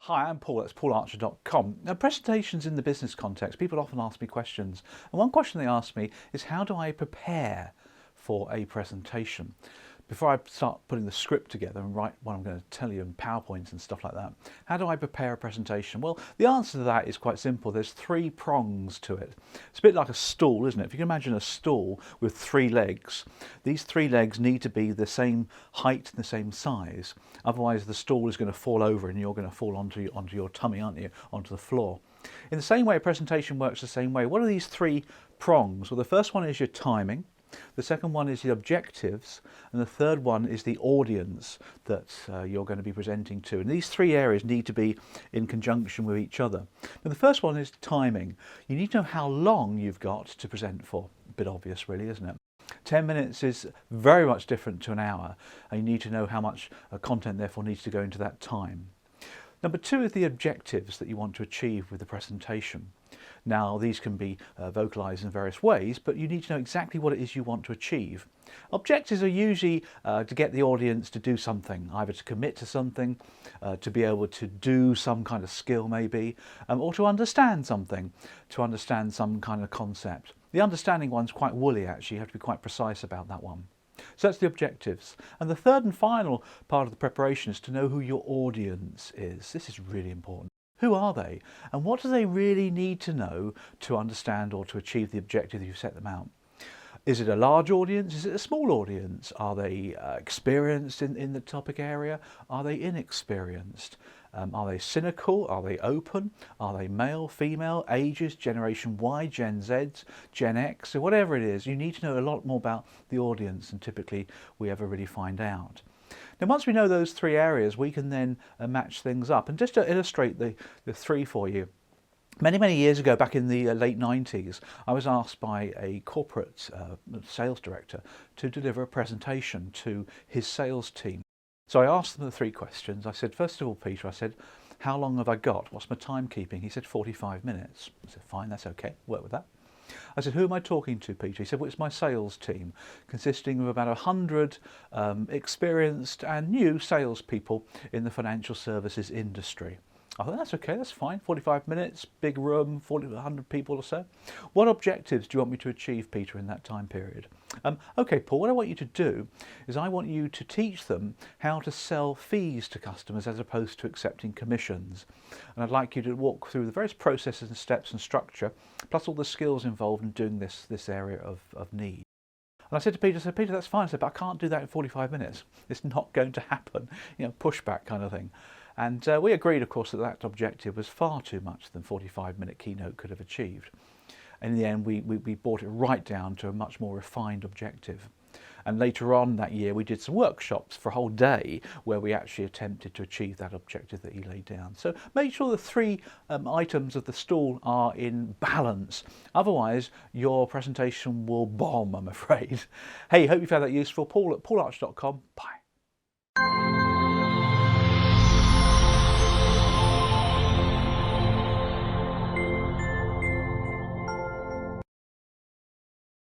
Hi, I'm Paul, that's paularcher.com. Now, presentations in the business context, people often ask me questions. And one question they ask me is, how do I prepare for a presentation? Before I start putting the script together and write what I'm going to tell you in PowerPoints and stuff like that, how do I prepare a presentation? Well, the answer to that is quite simple. There's three prongs to it. It's a bit like a stool, isn't it? If you can imagine a stool with three legs, these three legs need to be the same height and the same size. Otherwise, the stool is going to fall over and you're going to fall onto your tummy, aren't you? Onto the floor. In the same way, a presentation works the same way. What are these three prongs? Well, the first one is your timing. The second one is the objectives, and the third one is the audience that you're going to be presenting to. And these three areas need to be in conjunction with each other. Now, the first one is timing. You need to know how long you've got to present for. A bit obvious, really, isn't it? 10 minutes is very much different to an hour, and you need to know how much content therefore needs to go into that time. Number two is the objectives that you want to achieve with the presentation. Now, these can be vocalised in various ways, but you need to know exactly what it is you want to achieve. Objectives are usually to get the audience to do something, either to commit to something, to be able to do some kind of skill maybe, or to understand something, to understand some kind of concept. The understanding one's quite woolly actually, you have to be quite precise about that one. So that's the objectives. And the third and final part of the preparation is to know who your audience is. This is really important. Who are they? And what do they really need to know to understand or to achieve the objective that you've set them out? Is it a large audience? Is it a small audience? Are they experienced in the topic area? Are they inexperienced? Are they cynical? Are they open? Are they male, female, ages, Generation Y, Gen Z, Gen X, or whatever it is? You need to know a lot more about the audience than typically we ever really find out. Now, once we know those three areas, we can then match things up. And just to illustrate the three for you, many years ago, back in the late 90s, I was asked by a corporate sales director to deliver a presentation to his sales team. So I asked them the three questions. I said, first of all, Peter, I said, how long have I got? What's my timekeeping? He said, 45 minutes. I said, fine, that's okay, work with that. I said, who am I talking to, Peter? He said, well, it's my sales team, consisting of about 100 experienced and new salespeople in the financial services industry. I thought, that's okay, that's fine, 45 minutes, big room, 100 people or so. What objectives do you want me to achieve, Peter, in that time period? Okay, Paul, what I want you to do is I want you to teach them how to sell fees to customers as opposed to accepting commissions. And I'd like you to walk through the various processes and steps and structure, plus all the skills involved in doing this area of need. And I said to Peter, Peter, that's fine. I said, but I can't do that in 45 minutes. It's not going to happen, pushback kind of thing. And we agreed, of course, that that objective was far too much than 45-minute keynote could have achieved. And in the end, we brought it right down to a much more refined objective. And later on that year, we did some workshops for a whole day where we actually attempted to achieve that objective that he laid down. So make sure the three items of the stool are in balance. Otherwise, your presentation will bomb, I'm afraid. Hey, hope you found that useful. Paul at paularcher.com. Bye.